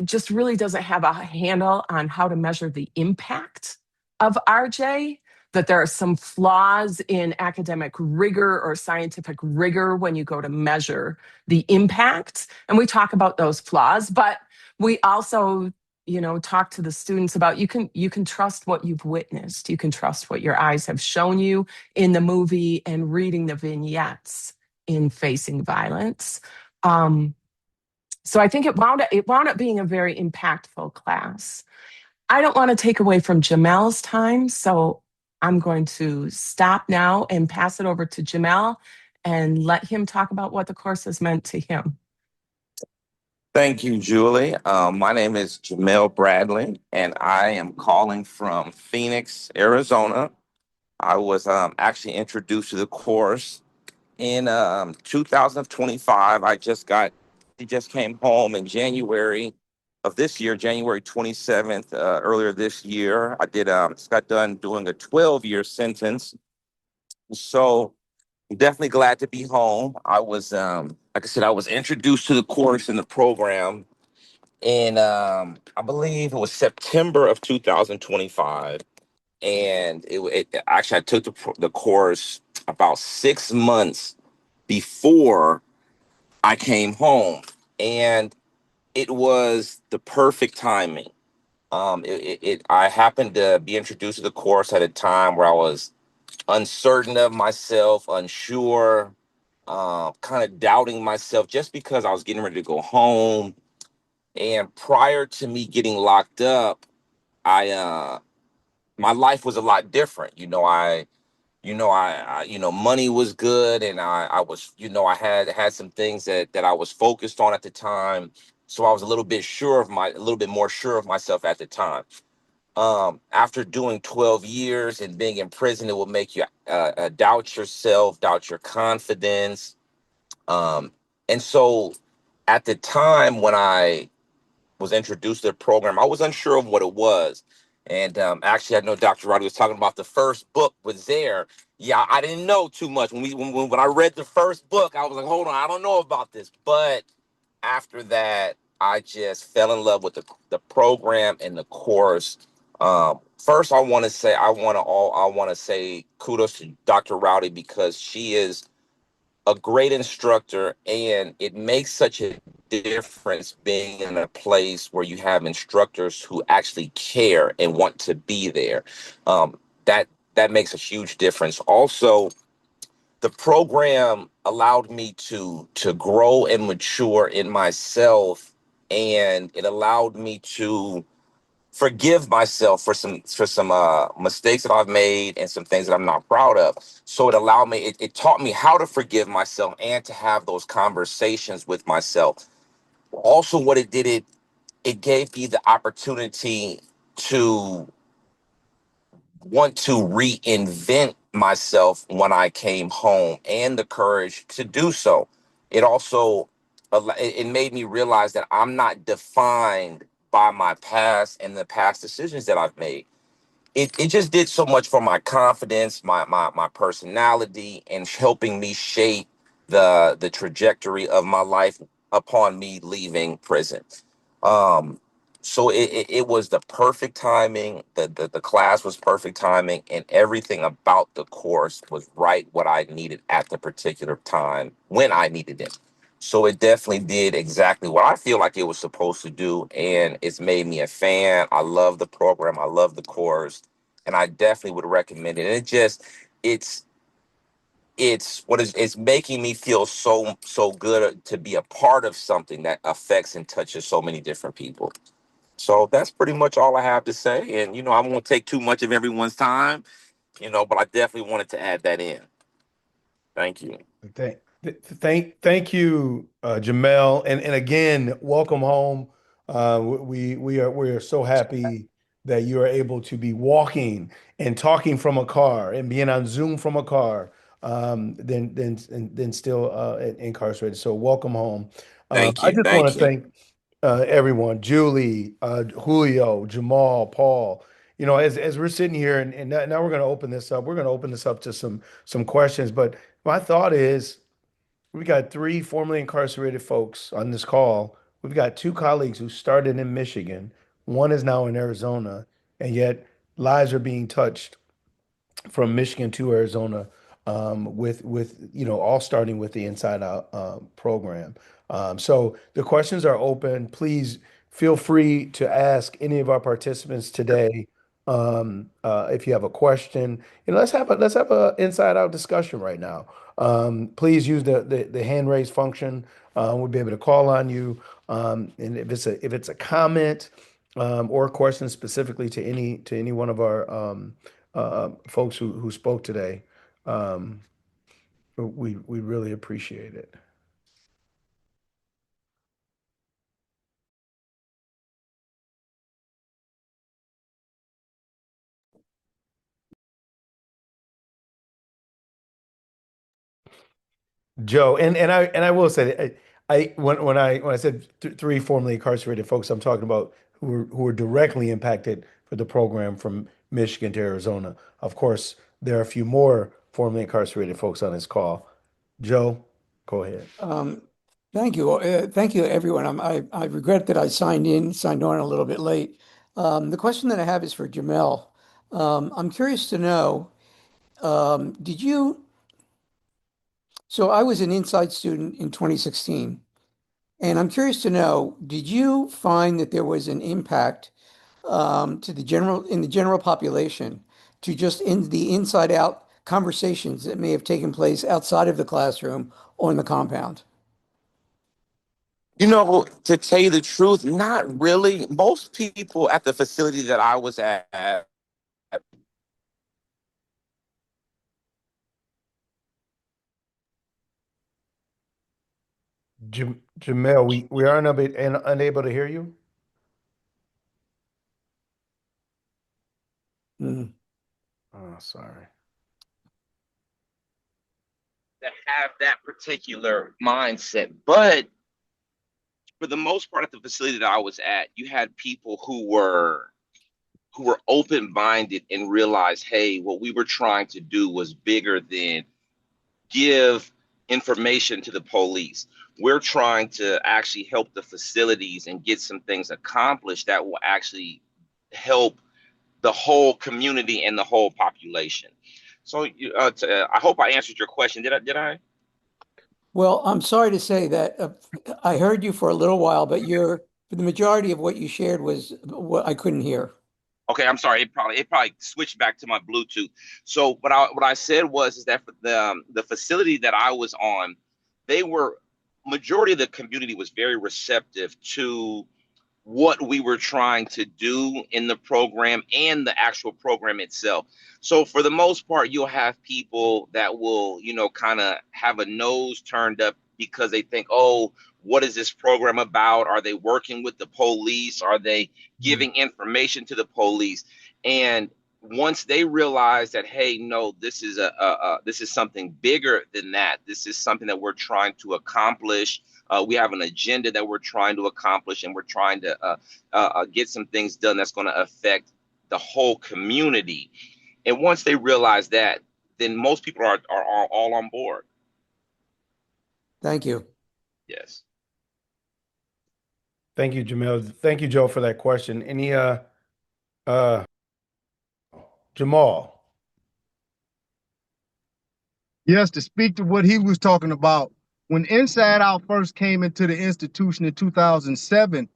just really doesn't have a handle on how to measure the impact of RJ, that there are some flaws in academic rigor or scientific rigor when you go to measure the impact. And we talk about those flaws, but we also, talk to the students about you can trust what you've witnessed. You can trust what your eyes have shown you in the movie and reading the vignettes in Facing Violence. So I think it wound up being a very impactful class. I don't want to take away from Jamel's time, so I'm going to stop now and pass it over to Jamel and let him talk about what the course has meant to him. Thank you, Julie. My name is Jamel Bradley, and I am calling from Phoenix, Arizona. I was actually introduced to the course in 2025. He just came home in January of this year, January 27th, earlier this year. I just got done doing a 12-year sentence So I'm definitely glad to be home. I was, like I said, I was introduced to the course and the program in, I believe it was September of 2025, and it actually I took the course about 6 months before I came home, and it was the perfect timing. I happened to be introduced to the course at a time where I was uncertain of myself, unsure, kind of doubting myself just because I was getting ready to go home. And prior to me getting locked up, I my life was a lot different. Money was good, and I was, I had some things that I was focused on at the time. So I was a little bit more sure of myself at the time. After doing 12 years and being in prison, it will make you doubt yourself, doubt your confidence. And so at the time when I was introduced to the program, I was unsure of what it was. And actually, I know Dr. Roddy was talking about the first book was there. Yeah, I didn't know too much. When I read the first book, I was like, hold on, I don't know about this. But after that, I just fell in love with the program and the course. First, I want to say kudos to Dr. Rowdy because she is a great instructor, and it makes such a difference being in a place where you have instructors who actually care and want to be there. That makes a huge difference. Also, the program allowed me to grow and mature in myself, and it allowed me to forgive myself for some mistakes that I've made and some things that I'm not proud of. So it taught me how to forgive myself and to have those conversations with myself. Also, what it did, it gave me the opportunity to want to reinvent myself when I came home and the courage to do so. It also it made me realize that I'm not defined by my past and the past decisions that I've made. It just did so much for my confidence, my personality, and helping me shape the trajectory of my life upon me leaving prison. Um, so it was the perfect timing. The class was perfect timing, and everything about the course was right what I needed at the particular time when I needed it. So it definitely did exactly what I feel like it was supposed to do, and it's made me a fan. I love the program. I love the course, and I definitely would recommend it. And it's it's making me feel so good to be a part of something that affects and touches so many different people. So that's pretty much all I have to say. And I won't take too much of everyone's time, but I definitely wanted to add that in. Thank you. Thank you, Jamel, and again, welcome home. We are so happy that you are able to be walking and talking from a car and being on Zoom from a car, than still incarcerated. So welcome home. Thank I you. just want to Thank you. thank everyone, Julie, Julio, Jamal, Paul. As we're sitting here, and now we're going to open this up. We're going to open this up to some questions. But my thought is, we got three formerly incarcerated folks on this call. We've got two colleagues who started in Michigan. One is now in Arizona, and yet lives are being touched from Michigan to Arizona, with all starting with the Inside Out program. So the questions are open. Please feel free to ask any of our participants today, if you have a question. Let's have a Inside Out discussion right now. Please use the hand raise function. We'll be able to call on you. And if it's a comment, or a question specifically to any one of our folks who spoke today, um, we really appreciate it. Joe, and I will say that when I said three formerly incarcerated folks, I'm talking about who were directly impacted for the program from Michigan to Arizona. Of course, there are a few more formerly incarcerated folks on this call. Joe, go ahead. Thank you. Thank you, everyone. I regret that I signed on a little bit late. The question that I have is for Jamel. I'm curious to know, did you, so I was an inside student in 2016, and I'm curious to know, did you find that there was an impact to in the general population to just in the inside out conversations that may have taken place outside of the classroom or in the compound? You know, to tell you the truth, not really. Most people at the facility that I was at, Jamel, we are unable to hear you. Mm. Oh, sorry. that have that particular mindset. But for the most part, at the facility that I was at, you had people who were open minded and realized, hey, what we were trying to do was bigger than give information to the police. We're trying to actually help the facilities and get some things accomplished that will actually help the whole community and the whole population. So I hope I answered your question. Did I? Well, I'm sorry to say that I heard you for a little while, but the majority of what you shared was what I couldn't hear. Okay, I'm sorry. It probably switched back to my Bluetooth. So what I said was is that the facility that I was on, they were majority of the community was very receptive to what we were trying to do in the program and the actual program itself. So for the most part, you'll have people that will, kind of have a nose turned up because they think, oh, what is this program about? Are they working with the police? Are they giving information to the police? And once they realize that, hey, no, this is something bigger than that. This is something that we're trying to accomplish. We have an agenda that we're trying to accomplish, and we're trying to get some things done that's going to affect the whole community. And once they realize that, then most people are all on board. Thank you. Yes. Thank you, Jamel. Thank you, Joe, for that question. Any uh Jamal. Yes, to speak to what he was talking about, when Inside Out first came into the institution in 2007,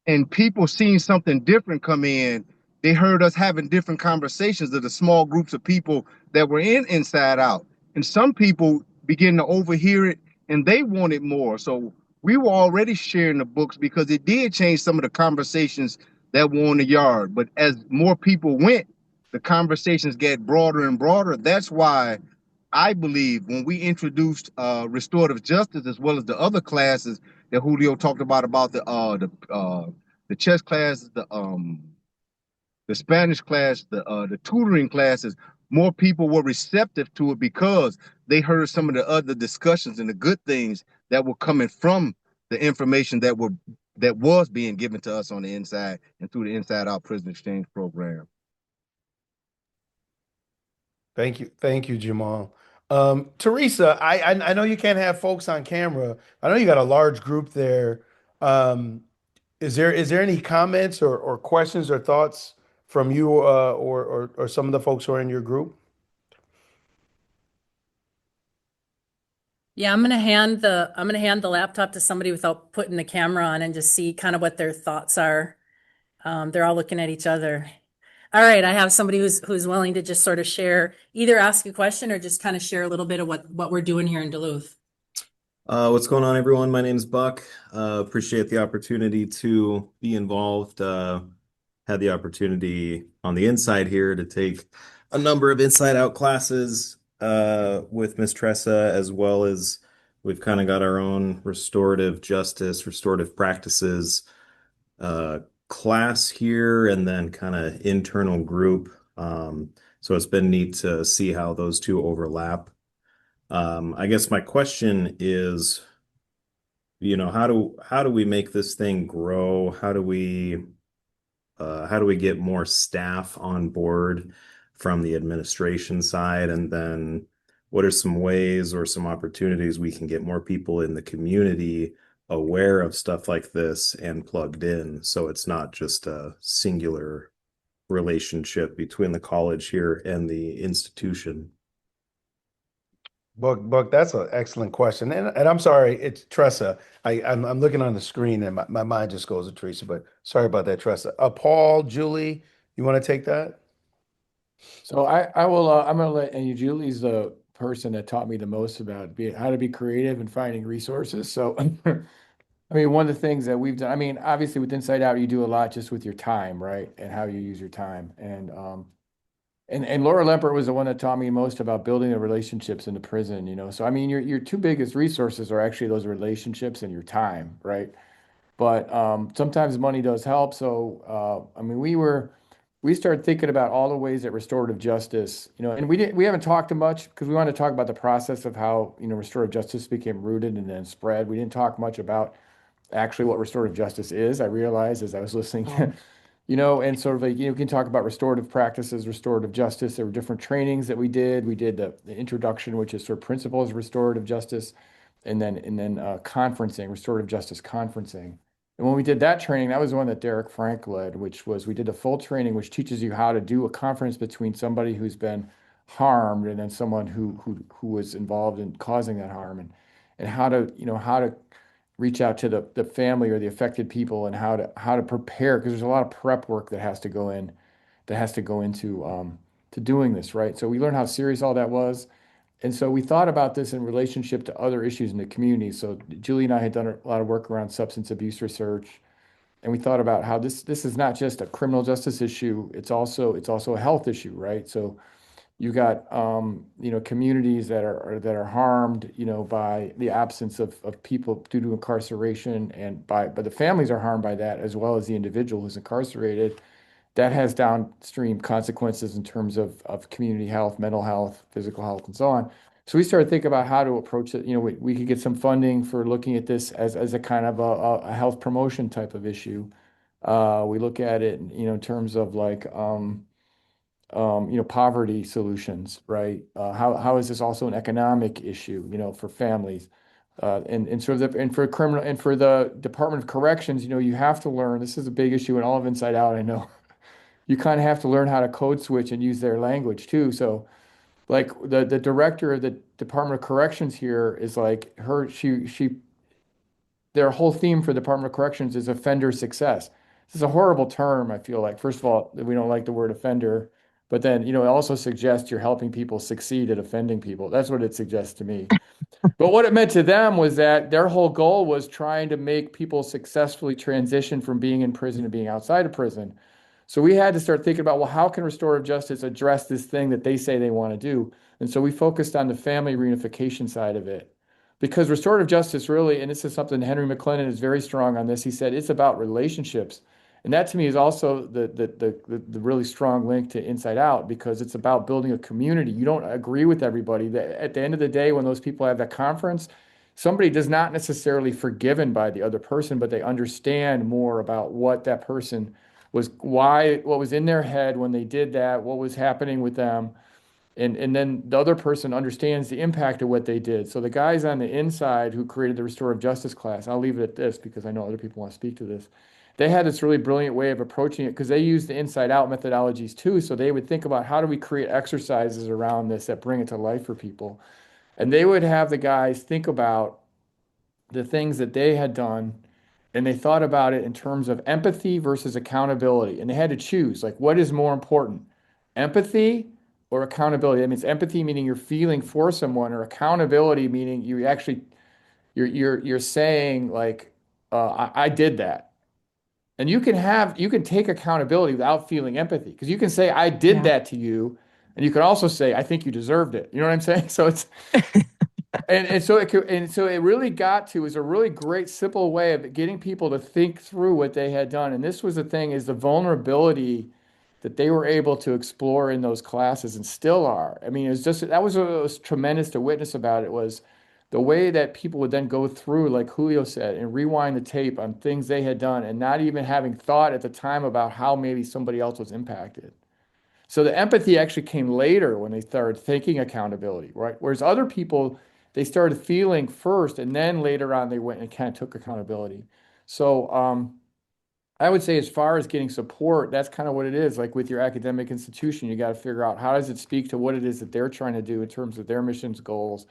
and people seeing something different come in, they heard us having different conversations of the small groups of people that were in Inside Out. And some people began to overhear it and they wanted more. So we were already sharing the books because it did change some of the conversations that were on the yard. But as more people went, the conversations get broader and broader. That's why I believe when we introduced restorative justice as well as the other classes that Julio talked about the chess class, the Spanish class, the tutoring classes, more people were receptive to it because they heard some of the other discussions and the good things that were coming from the information that was being given to us on the inside and through the Inside Out Prison Exchange program. Thank you, Jamal. Teresa, I know you can't have folks on camera. I know you got a large group there. Um, is there any comments or questions or thoughts from you or some of the folks who are in your group? Yeah, I'm gonna hand the laptop to somebody without putting the camera on and just see kind of what their thoughts are. They're all looking at each other. All right, I have somebody who's willing to just sort of share, either ask a question or just kind of share a little bit of what we're doing here in Duluth. What's going on, everyone? My name's Buck. Appreciate the opportunity to be involved. Had the opportunity on the inside here to take a number of inside out classes with Miss Tressa, as well as we've kind of got our own restorative justice, restorative practices class here, and then kind of internal group. So it's been neat to see how those two overlap. I guess my question is, how do we make this thing grow? How do we get more staff on board from the administration side? And then what are some ways or some opportunities we can get more people in the community aware of stuff like this and plugged in, so it's not just a singular relationship between the college here and the institution. Buck, that's an excellent question. And I'm sorry, it's Tressa. I'm looking on the screen and my mind just goes to Teresa, but sorry about that, Tressa. Paul, Julie, you want to take that? So I will I'm gonna let and Julie's the person that taught me the most about how to be creative and finding resources. So I mean, one of the things that we've done, I mean, obviously with Inside Out, you do a lot just with your time, right? And how you use your time. And Laura Lempert was the one that taught me most about building the relationships in the prison, you know. So I mean, your two biggest resources are actually those relationships and your time, right? But sometimes money does help. So I mean, we started thinking about all the ways that restorative justice, you know, and we haven't talked much because we wanted to talk about the process of how, you know, restorative justice became rooted and then spread. We didn't talk much about actually what restorative justice is. I realized as I was listening, you know, and sort of like, you can talk about restorative practices, restorative justice. There were different trainings that we did. We did the introduction, which is sort of principles of restorative justice, and then conferencing, restorative justice conferencing. And when we did that training, that was the one that Derek Frank led, which was we did a full training which teaches you how to do a conference between somebody who's been harmed and then someone who was involved in causing that harm and how to, you know, how to reach out to the family or the affected people and how to prepare because there's a lot of prep work that has to go in that has to go into to doing this, right? So we learned how serious all that was. And so we thought about this in relationship to other issues in the community. So Julie and I had done a lot of work around substance abuse research, and we thought about how this is not just a criminal justice issue, it's also a health issue, right? So you got you know, communities that are harmed, you know, by the absence of people due to incarceration, and but the families are harmed by that as well as the individual who's incarcerated. That has downstream consequences in terms of community health, mental health, physical health, and so on. So we started thinking about how to approach it. You know, we could get some funding for looking at this as a kind of a health promotion type of issue. We look at it, you know, in terms of like you know, poverty solutions, right? How is this also an economic issue, you know, for families? And sort of and for criminal and for the Department of Corrections, you know, you have to learn. This is a big issue in all of Inside Out, I know. You kind of have to learn how to code switch and use their language too. So like the director of the Department of Corrections here is like she their whole theme for the Department of Corrections is offender success. This is a horrible term, I feel like. First of all, we don't like the word offender, but then, you know, it also suggests you're helping people succeed at offending people. That's what it suggests to me. But what it meant to them was that their whole goal was trying to make people successfully transition from being in prison to being outside of prison. So we had to start thinking about, well, how can restorative justice address this thing that they say they want to do? And so we focused on the family reunification side of it. Because restorative justice really, and this is something Henry McClendon is very strong on this, he said it's about relationships. And that to me is also the really strong link to Inside Out because it's about building a community. You don't agree with everybody. At the end of the day, when those people have that conference, somebody does not necessarily forgiven by the other person, but they understand more about what that person was, why, what was in their head when they did that, what was happening with them. And then the other person understands the impact of what they did. So the guys on the inside who created the restorative justice class, I'll leave it at this because I know other people want to speak to this. They had this really brilliant way of approaching it because they use the inside out methodologies too. So they would think about how do we create exercises around this that bring it to life for people. And they would have the guys think about the things that they had done and they thought about it in terms of empathy versus accountability. And they had to choose like what is more important, empathy or accountability? That means empathy meaning you're feeling for someone, or accountability meaning you actually you're saying like I did that. And you can take accountability without feeling empathy because you can say I did Yeah. that to you, and you can also say I think you deserved it. You know what I'm saying? So it's and so it really got to is a really great simple way of getting people to think through what they had done. And this was the thing is the vulnerability that they were able to explore in those classes and still are. I mean, it's just that was what was tremendous to witness about it was the way that people would then go through, like Julio said, and rewind the tape on things they had done and not even having thought at the time about how maybe somebody else was impacted. So the empathy actually came later when they started thinking accountability, right? Whereas other people, they started feeling first, and then later on they went and kind of took accountability. So I would say as far as getting support, that's kind of what it is. Like with your academic institution, you got to figure out how does it speak to what it is that they're trying to do in terms of their missions goals.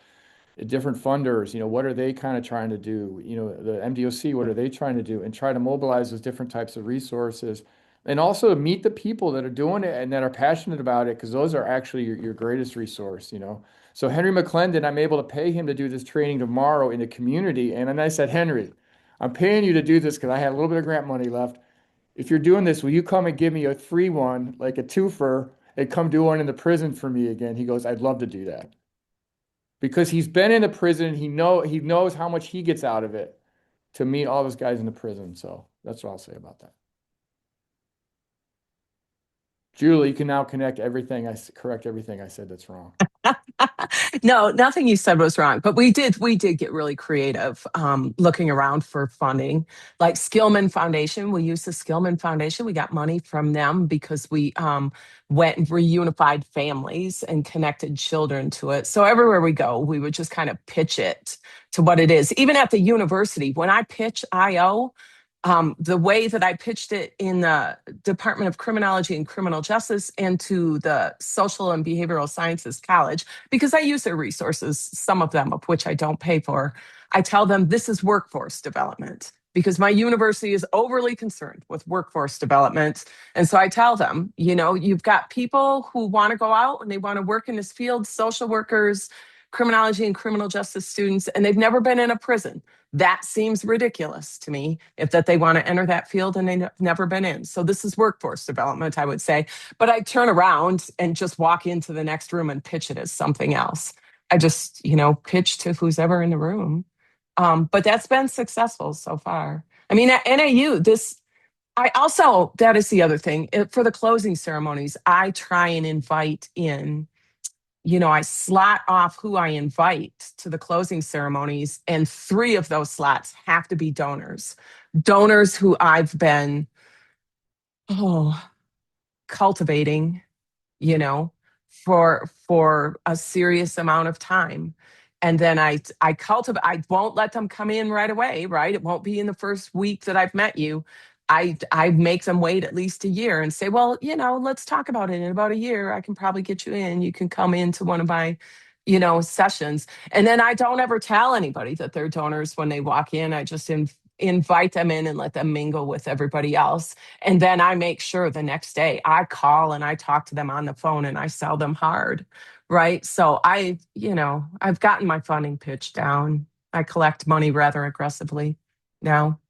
Different funders, what are they kind of trying to do? The MDOC, what are they trying to do? And try to mobilize those different types of resources. And also meet the people that are doing it and that are passionate about it, because those are actually your greatest resource. So Henry McClendon, I'm able to pay him to do this training tomorrow in the community. And then I said, Henry, I'm paying you to do this because I had a little bit of grant money left. If you're doing this, will you come and give me a free one, like a twofer, and come do one in the prison for me again? He goes, I'd love to do that. Because he's been in the prison, he knows how much he gets out of it to meet all those guys in the prison. So that's what I'll say about that. Julie, you can now correct everything I said that's wrong. No, nothing you said was wrong, but we did get really creative, looking around for funding. Like Skillman Foundation, we used the Skillman Foundation. We got money from them because we went and reunified families and connected children to it. So everywhere we go, we would just kind of pitch it to what it is. Even at the university, when I pitch IO, the way that I pitched it in the Department of Criminology and Criminal Justice and to the Social and Behavioral Sciences College, because I use their resources, some of them of which I don't pay for, I tell them this is workforce development because my university is overly concerned with workforce development. And so I tell them, you've got people who want to go out and they want to work in this field, social workers, criminology and criminal justice students, and they've never been in a prison. That seems ridiculous to me if that they want to enter that field and they've never been in. So this is workforce development, I would say. But I turn around and just walk into the next room and pitch it as something else. I just, pitch to who's ever in the room. But that's been successful so far. I mean, at NAU, that is the other thing. For the closing ceremonies, I try and invite in, I slot off who I invite to the closing ceremonies, and 3 of those slots have to be donors. Donors who I've been, cultivating, you know, for a serious amount of time. And then I won't let them come in right away, right? It won't be in the first week that I've met you. I make them wait at least a year and say, well, let's talk about it in about a year. I can probably get you in. You can come into one of my, sessions. And then I don't ever tell anybody that they're donors when they walk in. I just invite them in and let them mingle with everybody else. And then I make sure the next day I call and I talk to them on the phone and I sell them hard. Right. So I've gotten my funding pitch down. I collect money rather aggressively now.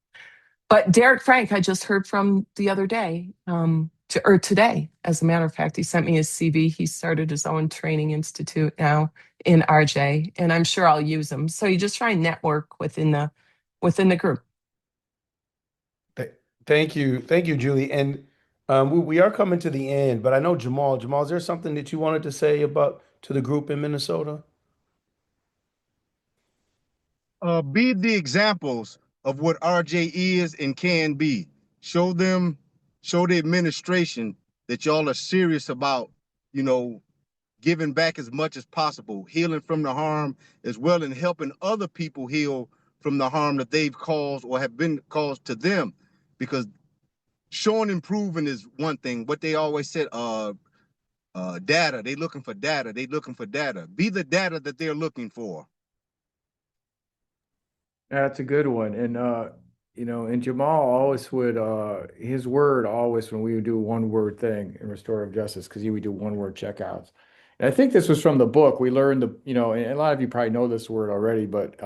But Derek Frank, I just heard from the other day, or today, as a matter of fact, he sent me his CV. He started his own training institute now in RJ, and I'm sure I'll use him. So you just try and network within the group. Thank you, Julie. And we are coming to the end, but I know Jamal. Jamal, is there something that you wanted to say about to the group in Minnesota? Be the examples of what RJ is and can be. Show them, show the administration that y'all are serious about, you know, giving back as much as possible, healing from the harm, as well as helping other people heal from the harm that they've caused or have been caused to them. Because showing improving is one thing. What they always said, data. They looking for data. They looking for data. Be the data that they're looking for. That's a good one. And Jamal always would his word always when we would do one word thing in restorative justice, because he would do one word checkouts. And I think this was from the book. We learned and a lot of you probably know this word already, but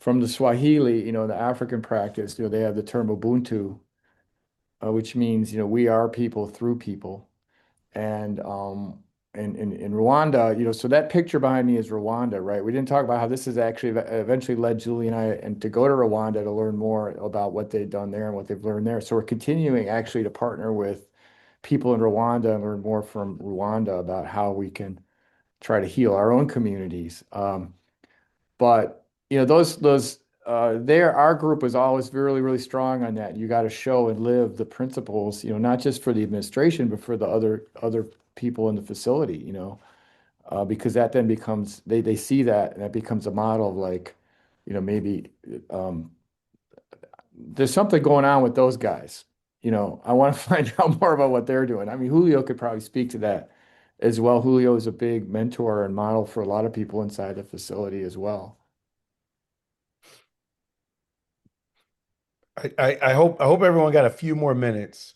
from the Swahili, the African practice, they have the term Ubuntu, which means, we are people through people. And in Rwanda, so that picture behind me is Rwanda, right? We didn't talk about how this has actually eventually led Julie and I to go to Rwanda to learn more about what they've done there and what they've learned there. So we're continuing actually to partner with people in Rwanda and learn more from Rwanda about how we can try to heal our own communities. But our group was always really, really strong on that. You got to show and live the principles, not just for the administration, but for the other people in the facility, because that then becomes they see that and that becomes a model of like, maybe um, there's something going on with those guys. I want to find out more about what they're doing. I mean, Julio could probably speak to that as well. Julio is a big mentor and model for a lot of people inside the facility as well. I hope everyone got a few more minutes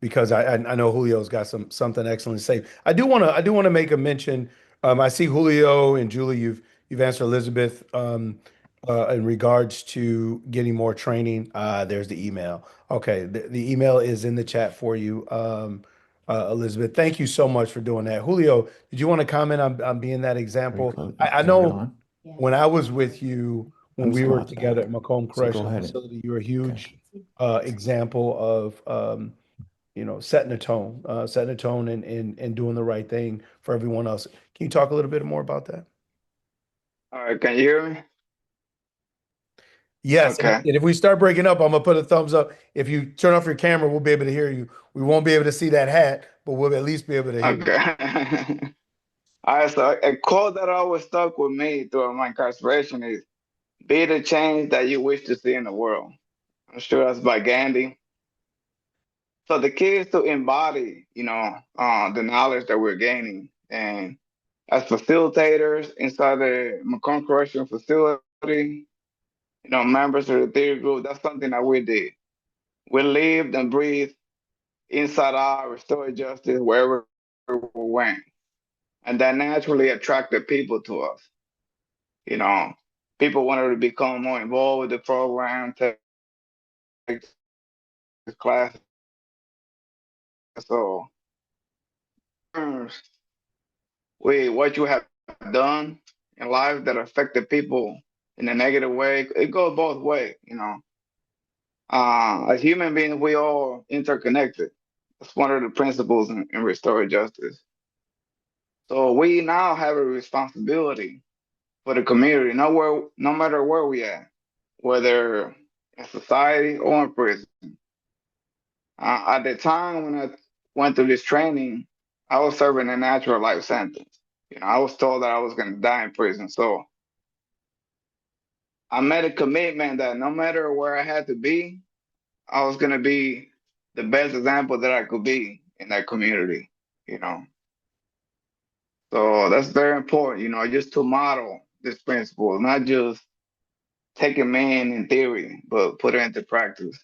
because I know Julio's got something excellent to say. I do want to make a mention. I see Julio and Julie. You've answered Elizabeth in regards to getting more training. There's the email. Okay, the email is in the chat for you, Elizabeth. Thank you so much for doing that. Julio, did you want to comment on being that example? I Are we know on? when I was with you when I'm we just were going out the together back. at Macomb So go Correctional ahead. Facility, you were a Okay. huge example of setting a tone and doing the right thing for everyone else. Can you talk a little bit more about that? All right, can you hear me? Yes, and Okay. if we start breaking up, I'm gonna put a thumbs up. If you turn off your camera, we'll be able to hear you. We won't be able to see that hat, but we'll at least be able to hear you. Okay. All right, so a quote that always stuck with me throughout my incarceration is be the change that you wish to see in the world. I'm sure that's by Gandhi. So the key is to embody, the knowledge that we're gaining. And as facilitators inside the Macomb Correctional Facility, members of the theory group, that's something that we did. We lived and breathed inside our restored justice wherever we went. And that naturally attracted people to us. You know, people wanted to become more involved with the program, take classes. So, what you have done in life that affected people in a negative way, it goes both ways. As human beings, we all interconnected. That's one of the principles in restored justice. So we now have a responsibility for the community, no matter where we at, whether in society or in prison. At the time when I went through this training, I was serving a natural life sentence. I was told that I was going to die in prison. So I made a commitment that no matter where I had to be, I was going to be the best example that I could be in that community, you know. So that's very important, just to model this principle, not just take them in theory, but put it into practice.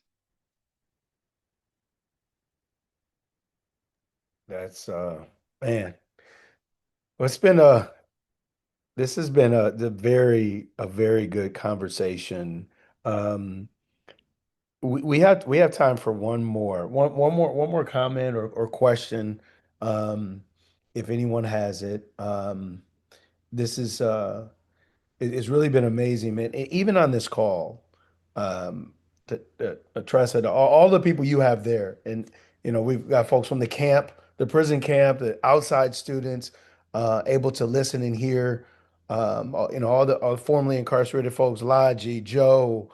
That's man. Well, this has been a very good conversation. Um, we have time for one more comment or question, um, if anyone has it. This is it's really been amazing, man. Even on this call, Tressa, all the people you have there, and we've got folks from the camp, the prison camp, the outside students, able to listen and hear. All the formerly incarcerated folks, Laji, Joe,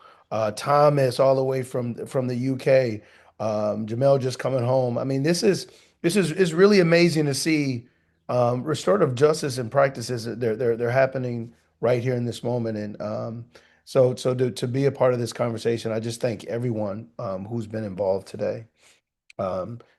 Thomas, all the way from the UK, Jamel just coming home. I mean, this is it's really amazing to see restorative justice and practices. They're happening right here in this moment. And so to be a part of this conversation, I just thank everyone who's been involved today. Um,